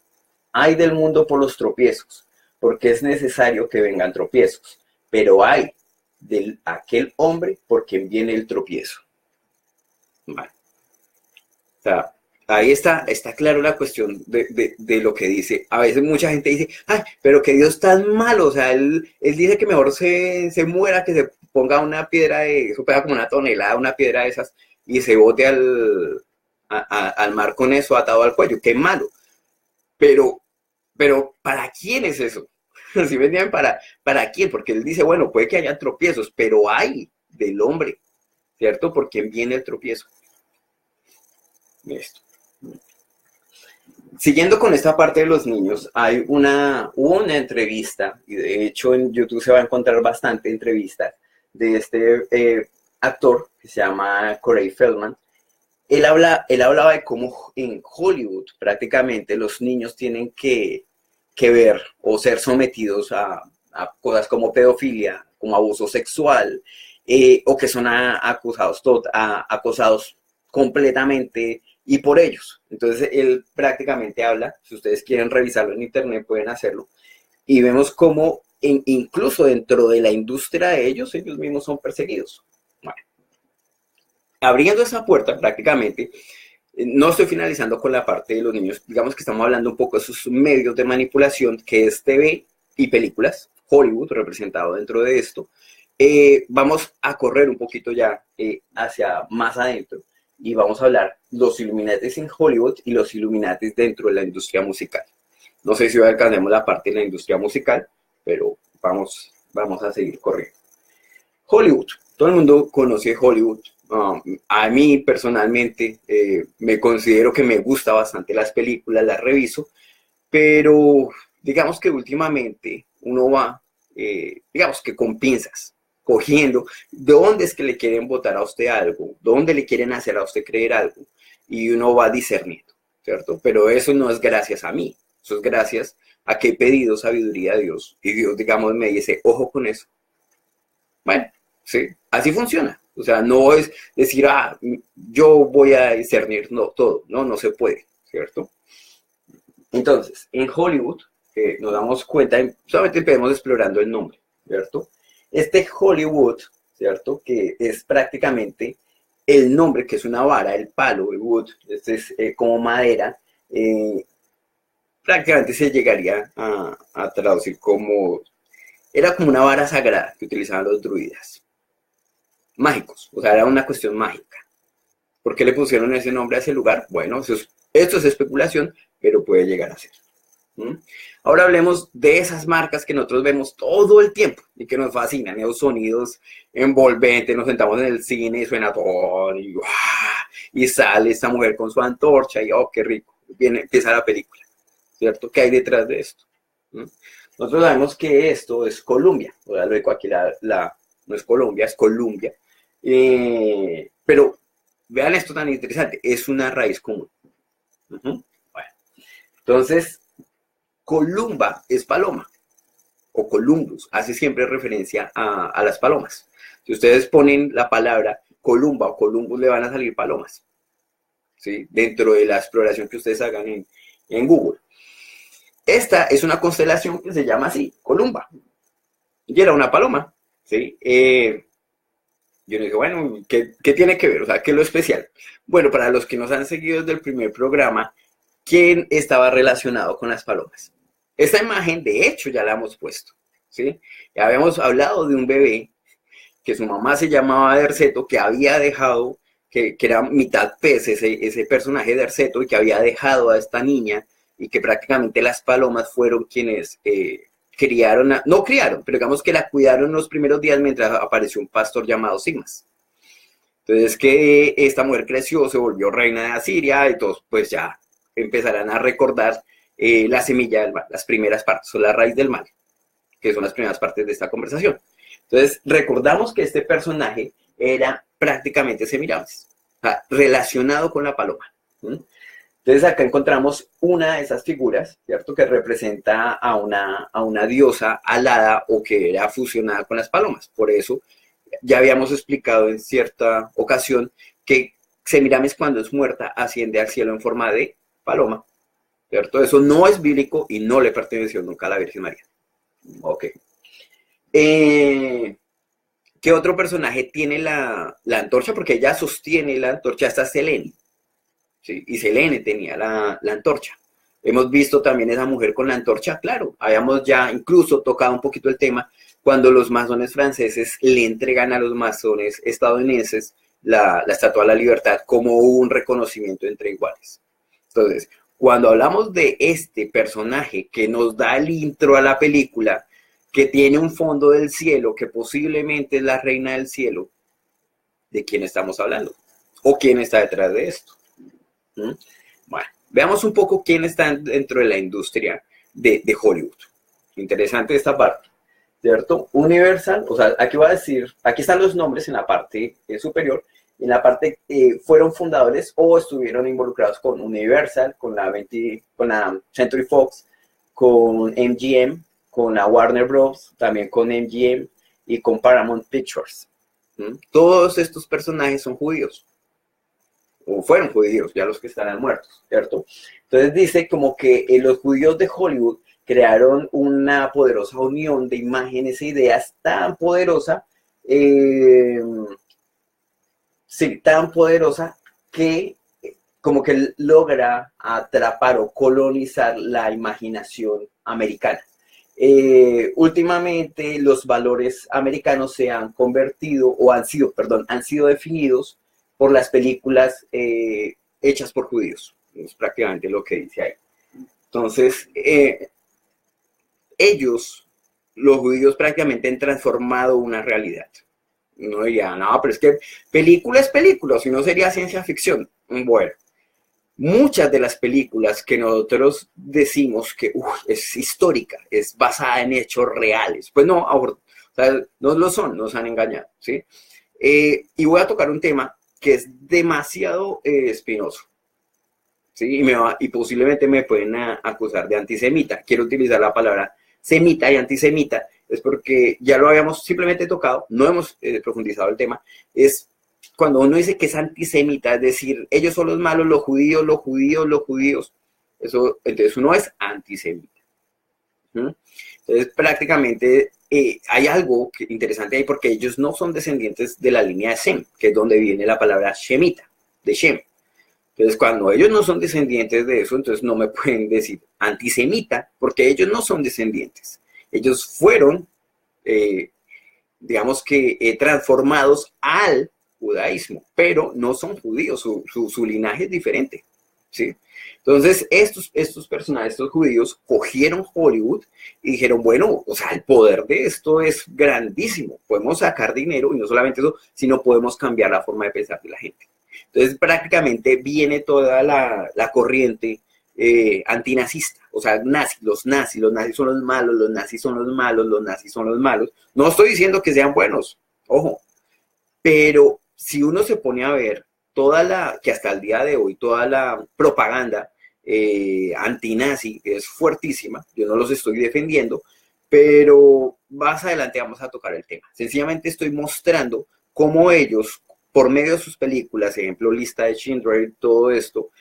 Ay del mundo por los tropiezos, porque es necesario que vengan tropiezos, pero ay de aquel hombre por quien viene el tropiezo. Vale. O sea, ahí está claro la cuestión de lo que dice. A veces mucha gente dice, pero que Dios está malo. O sea, él dice que mejor se muera, que se ponga una piedra eso pega como una tonelada, una piedra de esas, y se bote al mar con eso atado al cuello. Qué malo. Pero ¿para quién es eso? ¿Sí venían para quién? Porque él dice, bueno, puede que haya tropiezos, pero hay del hombre, ¿cierto? ¿Por quién viene el tropiezo? Esto. Siguiendo con esta parte de los niños, hubo una entrevista, y de hecho en YouTube se va a encontrar bastante entrevistas de este actor que se llama Corey Feldman. Él hablaba de cómo en Hollywood prácticamente los niños tienen que ver o ser sometidos a cosas como pedofilia, como abuso sexual, o que son acosados completamente y por ellos. Entonces él prácticamente habla, si ustedes quieren revisarlo en internet pueden hacerlo, y vemos cómo incluso dentro de la industria de ellos mismos son perseguidos. Bueno, abriendo esa puerta prácticamente, no estoy finalizando con la parte de los niños, digamos que estamos hablando un poco de esos medios de manipulación que es TV y películas, Hollywood representado dentro de esto. Vamos a correr un poquito ya hacia más adentro y vamos a hablar los Illuminatis en Hollywood y los Illuminatis dentro de la industria musical. No sé si hoy alcancemos la parte de la industria musical, pero vamos a seguir corriendo. Hollywood, todo el mundo conoce Hollywood. A mí personalmente me considero que me gusta bastante las películas, las reviso, pero digamos que últimamente uno va, digamos que con pinzas, cogiendo de dónde es que le quieren botar a usted algo, dónde le quieren hacer a usted creer algo, y uno va discerniendo, ¿cierto? Pero eso no es gracias a mí, eso es gracias a que he pedido sabiduría a Dios, y Dios, digamos, me dice, ojo con eso. Bueno, sí, así funciona. O sea, no es decir, yo voy a discernir todo. No se puede, ¿cierto? Entonces, en Hollywood, nos damos cuenta, solamente empezamos explorando el nombre, ¿cierto? Este Hollywood, ¿cierto? Que es prácticamente el nombre, que es una vara, el palo, el wood, este es como madera, prácticamente se llegaría a traducir como, era como una vara sagrada que utilizaban los druidas. Mágicos, o sea, era una cuestión mágica. ¿Por qué le pusieron ese nombre a ese lugar? Bueno, esto es especulación, pero puede llegar a ser. ¿Mm? Ahora hablemos de esas marcas que nosotros vemos todo el tiempo y que nos fascinan, esos sonidos envolventes, nos sentamos en el cine y suena todo y, ¡guau! Y sale esta mujer con su antorcha y ¡oh, qué rico! Viene, empieza la película, ¿cierto? ¿Qué hay detrás de esto? ¿Mm? Nosotros sabemos que esto es Columbia, o sea, lo digo aquí, no es Colombia, es Columbia, pero vean esto tan interesante, es una raíz común. Bueno, entonces, Columba es paloma, o Columbus, hace siempre referencia a las palomas. Si ustedes ponen la palabra Columba o Columbus, le van a salir palomas, ¿sí? Dentro de la exploración que ustedes hagan en Google. Esta es una constelación que se llama así, Columba, y era una paloma, ¿sí? Yo dije, bueno, ¿qué tiene que ver? O sea, ¿qué es lo especial? Bueno, para los que nos han seguido desde el primer programa, ¿quién estaba relacionado con las palomas? Esta imagen, de hecho, ya la hemos puesto, ¿sí? Ya habíamos hablado de un bebé que su mamá se llamaba Derceto, que había dejado, que era mitad pez ese personaje de Derceto, y que había dejado a esta niña, y que prácticamente las palomas fueron quienes criaron, no criaron, pero digamos que la cuidaron los primeros días mientras apareció un pastor llamado Sigmas. Entonces que esta mujer creció, se volvió reina de Asiria y todos pues ya empezarán a recordar la semilla del mal, las primeras partes, o la raíz del mal, que son las primeras partes de esta conversación. Entonces recordamos que este personaje era prácticamente Semiramis, o sea, relacionado con la paloma. ¿Sí? Entonces acá encontramos una de esas figuras, ¿cierto? Que representa a una diosa alada o que era fusionada con las palomas. Por eso ya habíamos explicado en cierta ocasión que Semiramis cuando es muerta asciende al cielo en forma de paloma, ¿cierto? Eso no es bíblico y no le perteneció nunca a la Virgen María. Ok. ¿Qué otro personaje tiene la antorcha? Porque ella sostiene la antorcha, esta es Selene. ¿Sí? Y Selene tenía la antorcha. Hemos visto también esa mujer con la antorcha, claro, habíamos ya incluso tocado un poquito el tema cuando los masones franceses le entregan a los masones estadounidenses la Estatua de la Libertad como un reconocimiento entre iguales. Entonces, cuando hablamos de este personaje que nos da el intro a la película, que tiene un fondo del cielo, que posiblemente es la reina del cielo, ¿de quién estamos hablando? ¿O quién está detrás de esto? Bueno, veamos un poco quién está dentro de la industria de Hollywood. Interesante esta parte, ¿cierto? Universal, o sea, aquí va a decir, aquí están los nombres en la parte superior, en la parte fueron fundadores o estuvieron involucrados con Universal, con la Century Fox, con MGM, con la Warner Bros., también con MGM y con Paramount Pictures. Todos estos personajes son judíos. O fueron judíos, ya los que están muertos, ¿cierto? Entonces dice como que los judíos de Hollywood crearon una poderosa unión de imágenes e ideas tan poderosa, sí, tan poderosa que como que logra atrapar o colonizar la imaginación americana. Últimamente los valores americanos se han convertido, o han sido definidos por las películas hechas por judíos. Es prácticamente lo que dice ahí. Entonces, los judíos prácticamente han transformado una realidad. Uno diría, no, pero es que película es película, si no sería ciencia ficción. Bueno, muchas de las películas que nosotros decimos que es histórica, es basada en hechos reales, pues no, o sea, no lo son, nos han engañado, ¿sí? Y voy a tocar un tema que es demasiado espinoso, ¿sí? Y posiblemente me pueden acusar de antisemita. Quiero utilizar la palabra semita y antisemita, es porque ya lo habíamos simplemente tocado, no hemos profundizado el tema, es cuando uno dice que es antisemita, es decir, ellos son los malos, los judíos, los judíos, los judíos, eso, entonces uno es antisemita. Entonces prácticamente hay algo interesante ahí porque ellos no son descendientes de la línea de Sem, que es donde viene la palabra Shemita, de Shem. Entonces cuando ellos no son descendientes de eso, entonces no me pueden decir antisemita porque ellos no son descendientes. Ellos fueron, digamos que, transformados al judaísmo, pero no son judíos, su linaje es diferente. ¿sí? Entonces, estos personajes, estos judíos, cogieron Hollywood y dijeron, bueno, o sea, el poder de esto es grandísimo. Podemos sacar dinero y no solamente eso, sino podemos cambiar la forma de pensar de la gente. Entonces, prácticamente viene toda la corriente antinazista, o sea, los nazis son los malos, los nazis son los malos, los nazis son los malos. No estoy diciendo que sean buenos, ojo, pero si uno se pone a ver que hasta el día de hoy, toda la propaganda antinazi es fuertísima, yo no los estoy defendiendo, pero más adelante vamos a tocar el tema. Sencillamente estoy mostrando cómo ellos, por medio de sus películas, ejemplo, Lista de Schindler, todo esto,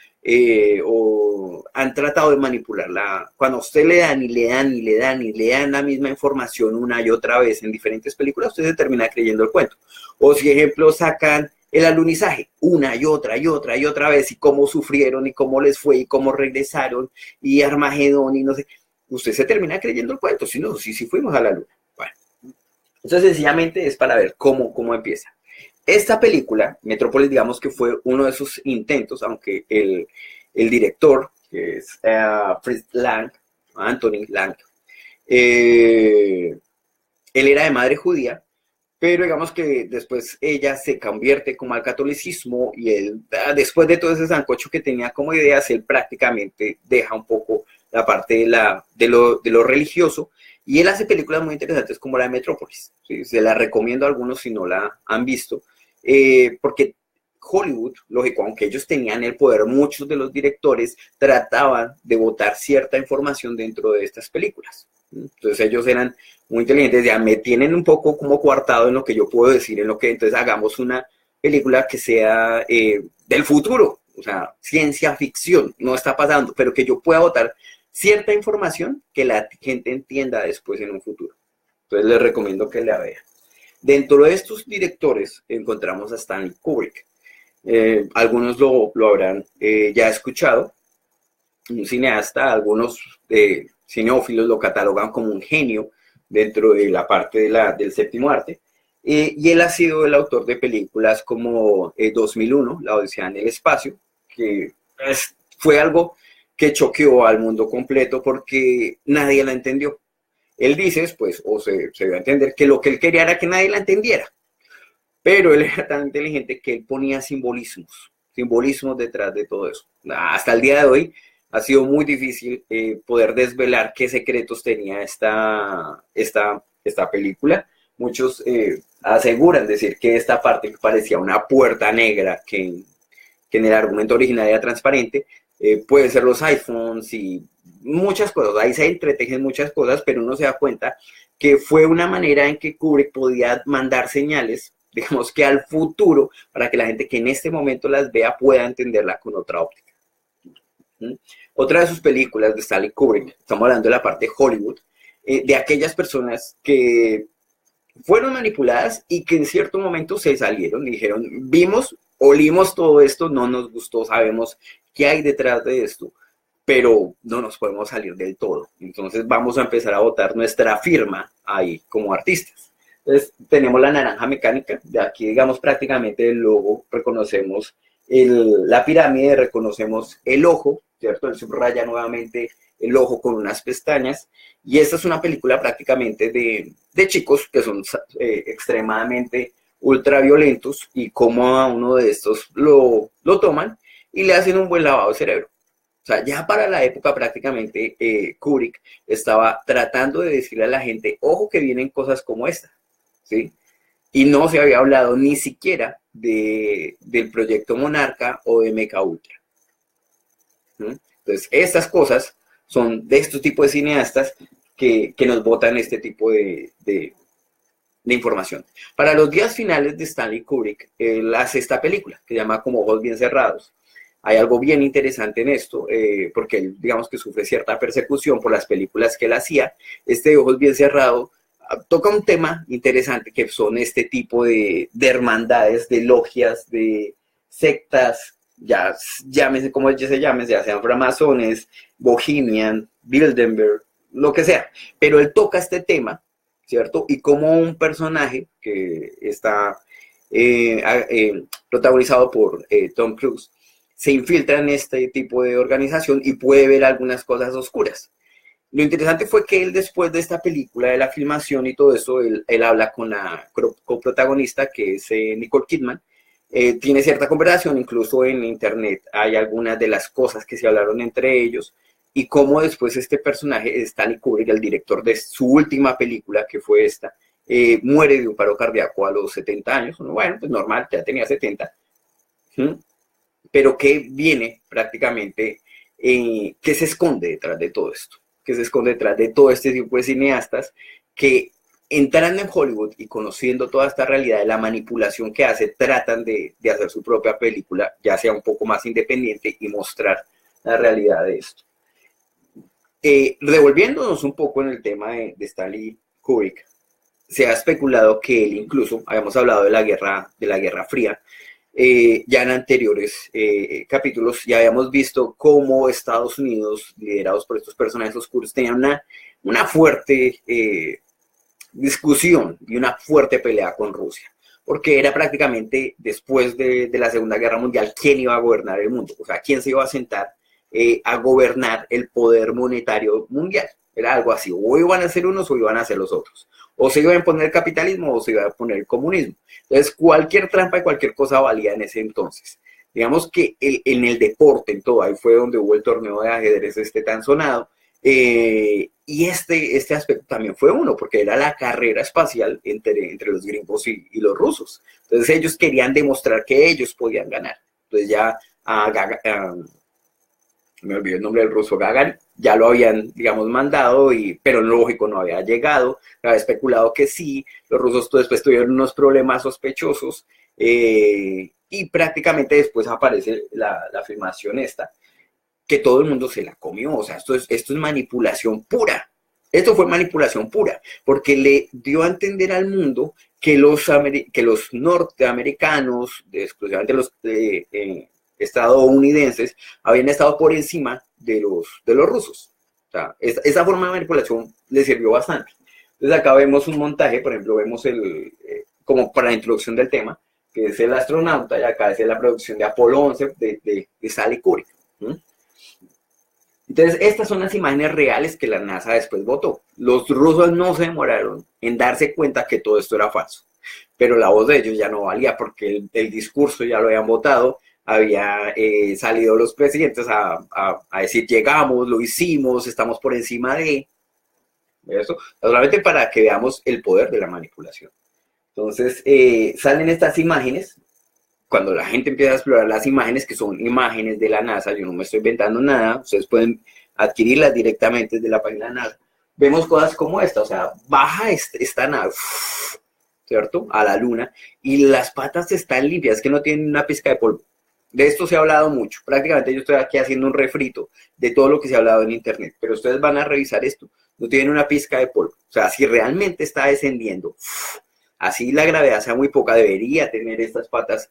o han tratado de manipularla. Cuando a usted le dan y le dan y le dan y le dan la misma información una y otra vez en diferentes películas, usted se termina creyendo el cuento. O si, ejemplo, sacan el alunizaje una y otra y otra y otra vez y cómo sufrieron y cómo les fue y cómo regresaron y Armagedón y no sé, usted se termina creyendo el cuento. Si no, sí fuimos a la luna. Bueno, entonces sencillamente es para ver cómo empieza. Esta película, Metrópolis, digamos que fue uno de sus intentos, aunque el director, que es Fritz Lang, Anthony Lang, él era de madre judía, pero digamos que después ella se convierte como al catolicismo y él, después de todo ese sancocho que tenía como ideas, él prácticamente deja un poco la parte de lo religioso y él hace películas muy interesantes como la de Metrópolis. ¿Sí? Se la recomiendo a algunos si no la han visto, porque Hollywood, lógico, aunque ellos tenían el poder, muchos de los directores trataban de botar cierta información dentro de estas películas. Entonces ellos eran muy inteligentes, ya me tienen un poco como coartado en lo que yo puedo decir, entonces hagamos una película que sea del futuro, o sea, ciencia ficción, no está pasando, pero que yo pueda botar cierta información que la gente entienda después en un futuro. Entonces les recomiendo que la vean. Dentro de estos directores encontramos a Stanley Kubrick. Algunos lo habrán ya escuchado, un cineasta, algunos cineófilos lo catalogan como un genio dentro de la parte del séptimo arte, y él ha sido el autor de películas como 2001, La Odisea en el Espacio, que fue algo que choqueó al mundo completo porque nadie la entendió. Él dice, pues, o se dio a entender que lo que él quería era que nadie la entendiera, pero él era tan inteligente que él ponía simbolismos detrás de todo eso. Hasta el día de hoy ha sido muy difícil poder desvelar qué secretos tenía esta película. Muchos aseguran decir que esta parte que parecía una puerta negra, que en el argumento original era transparente, pueden ser los iPhones y muchas cosas. Ahí se entretejen muchas cosas, pero uno se da cuenta que fue una manera en que Kubrick podía mandar señales, digamos que al futuro, para que la gente que en este momento las vea pueda entenderla con otra óptica. Otra de sus películas de Stanley Kubrick, estamos hablando de la parte de Hollywood, de aquellas personas que fueron manipuladas y que en cierto momento se salieron y dijeron, vimos, olimos todo esto, no nos gustó, sabemos qué hay detrás de esto, pero no nos podemos salir del todo. Entonces vamos a empezar a botar nuestra firma ahí como artistas. Entonces tenemos la naranja mecánica, de aquí digamos prácticamente el logo, reconocemos la pirámide, reconocemos el ojo, ¿cierto? Él subraya nuevamente el ojo con unas pestañas, y esta es una película prácticamente de chicos que son extremadamente ultraviolentos, y como a uno de estos lo toman y le hacen un buen lavado de cerebro. O sea, ya para la época prácticamente Kubrick estaba tratando de decirle a la gente, ojo que vienen cosas como esta, ¿sí? Y no se había hablado ni siquiera del proyecto Monarca o de Mecha Ultra. Entonces, estas cosas son de estos tipos de cineastas que nos botan este tipo de información. Para los días finales de Stanley Kubrick, él hace esta película que se llama Como Ojos Bien Cerrados. Hay algo bien interesante en esto, porque él, digamos que sufre cierta persecución por las películas que él hacía. Este Ojos Bien Cerrados toca un tema interesante que son este tipo de hermandades, de logias, de sectas, ya llámese como se llame, ya sean framasones, Bohemian, Bilderberg, lo que sea. Pero él toca este tema, ¿cierto? Y como un personaje que está protagonizado por Tom Cruise, se infiltra en este tipo de organización y puede ver algunas cosas oscuras. Lo interesante fue que él, después de esta película, de la filmación y todo eso, él habla con la coprotagonista, que es Nicole Kidman. Tiene cierta conversación, incluso en internet hay algunas de las cosas que se hablaron entre ellos, y cómo después este personaje, Stanley Kubrick, el director de su última película, que fue esta, muere de un paro cardíaco a los 70 años. Bueno, pues normal, ya tenía 70. ¿Mm? Pero que viene prácticamente, que se esconde detrás de todo esto, que se esconde detrás de todo este tipo de cineastas que, entrando en Hollywood y conociendo toda esta realidad de la manipulación que hace, tratan de hacer su propia película, ya sea un poco más independiente, y mostrar la realidad de esto. Revolviéndonos un poco en el tema de Stanley Kubrick, se ha especulado que él, incluso, habíamos hablado de la Guerra Fría, ya en anteriores capítulos, ya habíamos visto cómo Estados Unidos, liderados por estos personajes oscuros, tenían una fuerte discusión y una fuerte pelea con Rusia, porque era prácticamente, después de la Segunda Guerra Mundial, quién iba a gobernar el mundo, o sea, quién se iba a sentar a gobernar el poder monetario mundial. Era algo así, o iban a ser unos o iban a ser los otros, o se iba a imponer el capitalismo o se iba a poner el comunismo. Entonces, cualquier trampa y cualquier cosa valía en ese entonces. Digamos que en el deporte, en todo, ahí fue donde hubo el torneo de ajedrez tan sonado, y este aspecto también fue uno, porque era la carrera espacial entre los gringos y los rusos. Entonces ellos querían demostrar que ellos podían ganar. Entonces ya me olvidé el nombre del ruso, Gagarin, ya lo habían, digamos, mandado, pero lógico, no había llegado. Había especulado que sí, los rusos después tuvieron unos problemas sospechosos, y prácticamente después aparece la filmación esta, que todo el mundo se la comió. O sea, esto es manipulación pura. Esto fue manipulación pura, porque le dio a entender al mundo que los norteamericanos, exclusivamente los estadounidenses, habían estado por encima de los rusos. O sea, esa forma de manipulación le sirvió bastante. Entonces acá vemos un montaje, por ejemplo, vemos como para la introducción del tema, que es el astronauta, y acá es la producción de Apolo 11 de Stanley Kubrick. ¿Mm? Entonces, estas son las imágenes reales que la NASA después votó. Los rusos no se demoraron en darse cuenta que todo esto era falso, pero la voz de ellos ya no valía, porque el discurso ya lo habían votado. Había salido los presidentes a decir: llegamos, lo hicimos, estamos por encima de eso, solamente para que veamos el poder de la manipulación. Entonces, salen estas imágenes. Cuando la gente empieza a explorar las imágenes, que son imágenes de la NASA, yo no me estoy inventando nada, ustedes pueden adquirirlas directamente desde la página de la NASA, vemos cosas como esta. O sea, baja esta nave, ¿cierto?, a la luna, y las patas están limpias, que no tienen una pizca de polvo. De esto se ha hablado mucho, prácticamente yo estoy aquí haciendo un refrito de todo lo que se ha hablado en internet, pero ustedes van a revisar esto, no tienen una pizca de polvo. O sea, si realmente está descendiendo, así la gravedad sea muy poca, debería tener estas patas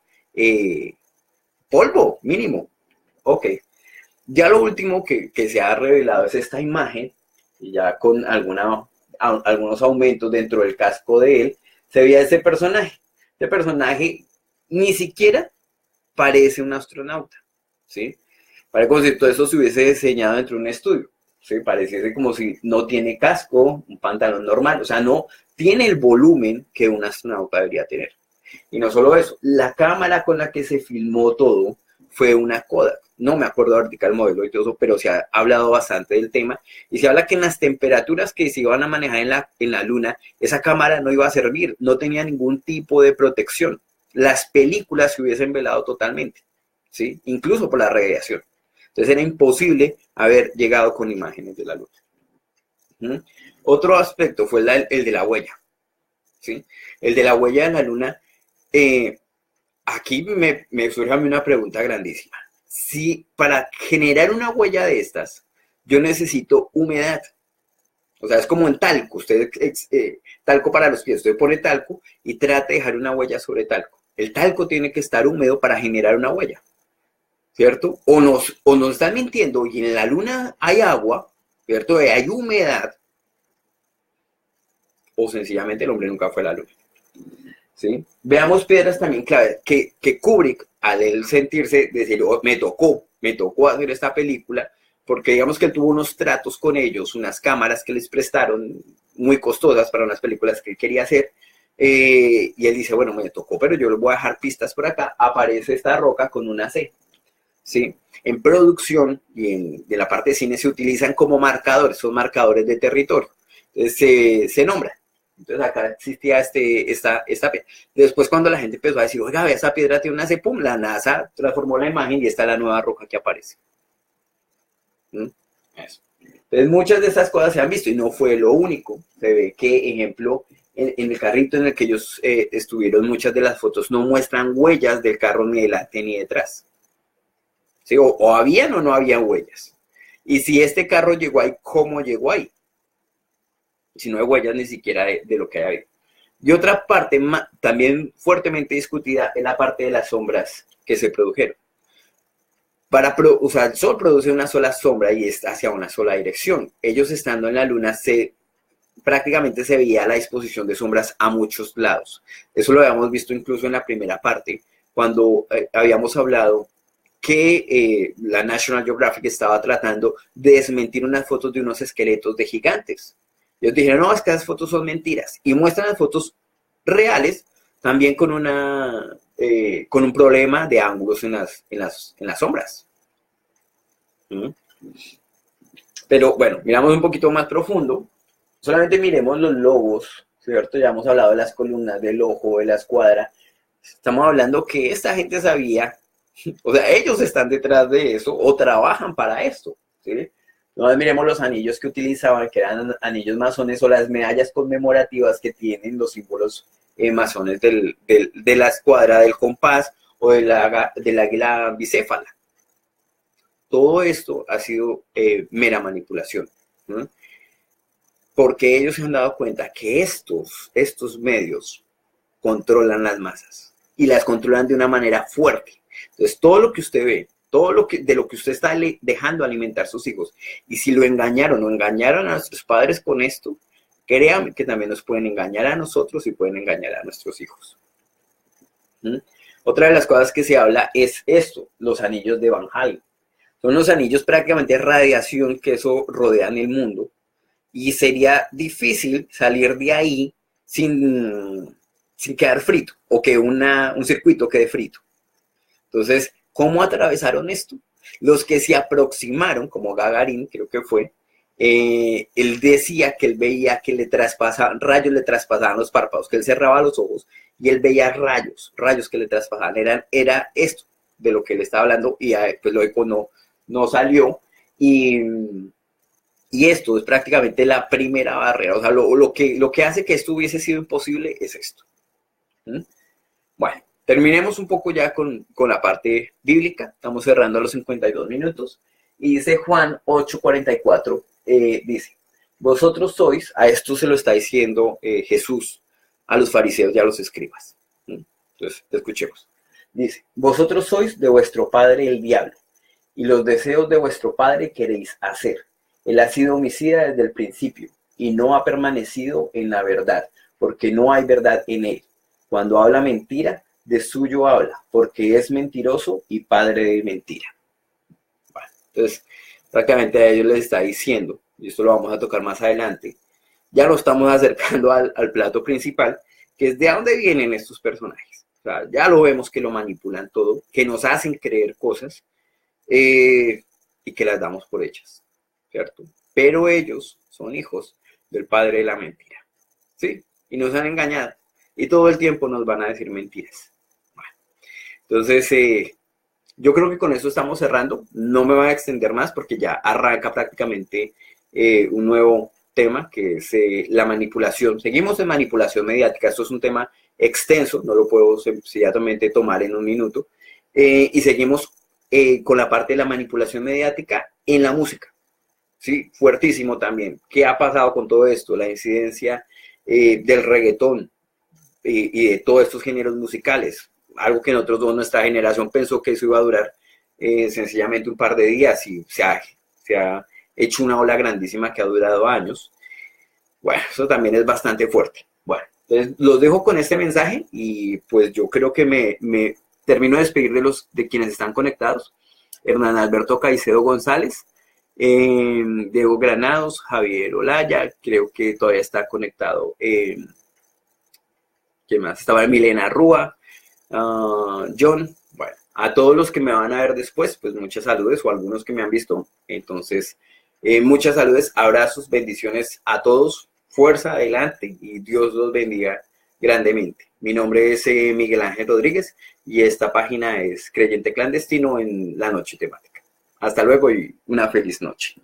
polvo mínimo. Ok, ya lo último que se ha revelado es esta imagen, y ya con algunos aumentos dentro del casco de él, se veía ese personaje. Este personaje ni siquiera parece un astronauta, ¿sí? Parece como si todo eso se hubiese diseñado dentro de un estudio, ¿sí? Pareciese como si no tiene casco, un pantalón normal, o sea, no tiene el volumen que un astronauta debería tener. Y no solo eso, la cámara con la que se filmó todo fue una Kodak. No me acuerdo ahorita el modelo y todo eso, pero se ha hablado bastante del tema. Y se habla que en las temperaturas que se iban a manejar en la luna, esa cámara no iba a servir, no tenía ningún tipo de protección. Las películas se hubiesen velado totalmente, ¿sí? Incluso por la radiación. Entonces era imposible haber llegado con imágenes de la luna. ¿Mm? Otro aspecto fue el de la huella, ¿sí? El de la huella de la luna. Aquí me surge a mí una pregunta grandísima. Si para generar una huella de estas, yo necesito humedad, o sea, es como en talco, talco para los pies, usted pone talco y trata de dejar una huella sobre talco. El talco tiene que estar húmedo para generar una huella, ¿cierto? O nos están mintiendo, y en la luna hay agua, ¿cierto? Hay humedad, o sencillamente el hombre nunca fue a la luna. ¿Sí? Veamos piedras también clave que Kubrick al él sentirse, decir, oh, me tocó hacer esta película, porque digamos que él tuvo unos tratos con ellos, unas cámaras que les prestaron muy costosas para unas películas que él quería hacer, y él dice, bueno, me tocó, pero yo les voy a dejar pistas por acá. Aparece esta roca con una C, ¿sí? En producción y de la parte de cine se utilizan como marcadores, son marcadores de territorio. Entonces se nombra. Entonces acá existía esta piedra. Después cuando la gente empezó a decir, oiga, esa piedra tiene una C, pum, la NASA transformó la imagen y esta es la nueva roca que aparece. ¿Mm? Eso. Entonces muchas de esas cosas se han visto y no fue lo único. Se ve que, ejemplo, en el carrito en el que ellos estuvieron, muchas de las fotos no muestran huellas del carro ni delante ni detrás. ¿Sí? O habían o no habían huellas. Y si este carro llegó ahí, ¿cómo llegó ahí? Si no hay huellas ni siquiera de lo que hay ahí. Y otra parte también fuertemente discutida es la parte de las sombras que se produjeron. O sea, el Sol produce una sola sombra y está hacia una sola dirección. Ellos estando en la Luna prácticamente se veía la disposición de sombras a muchos lados. Eso lo habíamos visto incluso en la primera parte, cuando habíamos hablado que la National Geographic estaba tratando de desmentir unas fotos de unos esqueletos de gigantes. Ellos dijeron, no, es que esas fotos son mentiras. Y muestran las fotos reales también con un problema de ángulos en las sombras. ¿Mm? Pero bueno, miramos un poquito más profundo. Solamente miremos los logos, ¿cierto? Ya hemos hablado de las columnas, del ojo, de la escuadra. Estamos hablando que esta gente sabía, o sea, ellos están detrás de eso o trabajan para esto, ¿sí? No miremos los anillos que utilizaban, que eran anillos masones, o las medallas conmemorativas que tienen los símbolos masones de la escuadra del compás o del águila bicéfala. Todo esto ha sido mera manipulación, ¿no? Porque ellos se han dado cuenta que estos medios controlan las masas y las controlan de una manera fuerte. Entonces, todo lo que usted ve, de lo que usted está dejando alimentar a sus hijos, y si lo engañaron o engañaron a nuestros padres con esto, créanme que también nos pueden engañar a nosotros y pueden engañar a nuestros hijos. ¿Mm? Otra de las cosas que se habla es esto, los anillos de Van Halen. Son los anillos prácticamente de radiación que eso rodean el mundo, y sería difícil salir de ahí sin quedar frito, o que un circuito quede frito. Entonces, ¿cómo atravesaron esto? Los que se aproximaron, como Gagarin, creo que fue, él decía que él veía que rayos le traspasaban los párpados, que él cerraba los ojos y él veía rayos que le traspasaban. Era esto de lo que él estaba hablando, y pues lógico no salió. Y esto es prácticamente la primera barrera. O sea, lo que hace que esto hubiese sido imposible es esto. ¿Mm? Bueno, terminemos un poco ya con la parte bíblica. Estamos cerrando a los 52 minutos. Y dice Juan 8:44, dice, vosotros sois, a esto se lo está diciendo Jesús a los fariseos y a los escribas. ¿Mm? Entonces, escuchemos. Dice, vosotros sois de vuestro padre el diablo, y los deseos de vuestro padre queréis hacer. Él ha sido homicida desde el principio y no ha permanecido en la verdad, porque no hay verdad en él. Cuando habla mentira, de suyo habla, porque es mentiroso y padre de mentira. Bueno, entonces, prácticamente a ellos les está diciendo, y esto lo vamos a tocar más adelante, ya lo estamos acercando al plato principal, que es de dónde vienen estos personajes. O sea, ya lo vemos que lo manipulan todo, que nos hacen creer cosas y que las damos por hechas. ¿Cierto? Pero ellos son hijos del padre de la mentira, ¿sí? Y nos han engañado, y todo el tiempo nos van a decir mentiras. Bueno, entonces, yo creo que con eso estamos cerrando. No me voy a extender más porque ya arranca prácticamente un nuevo tema, que es la manipulación. Seguimos en manipulación mediática. Esto es un tema extenso, no lo puedo sencillamente tomar en un minuto. Y seguimos con la parte de la manipulación mediática en la música. Sí, fuertísimo también. ¿Qué ha pasado con todo esto? La incidencia del reggaetón y de todos estos géneros musicales. Algo que nosotros, nuestra generación, pensó que eso iba a durar sencillamente un par de días, y se ha hecho una ola grandísima que ha durado años. Bueno, eso también es bastante fuerte. Bueno, entonces los dejo con este mensaje, y pues yo creo que termino de despedir de quienes están conectados. Hernán Alberto Caicedo González, Diego Granados, Javier Olaya, creo que todavía está conectado. ¿Quién más? Estaba Milena Rúa, John. Bueno, a todos los que me van a ver después, pues muchas saludos, o algunos que me han visto. Entonces, muchas saludos, abrazos, bendiciones a todos. Fuerza, adelante y Dios los bendiga grandemente. Mi nombre es Miguel Ángel Rodríguez y esta página es Creyente Clandestino en la Noche Temática. Hasta luego y una feliz noche.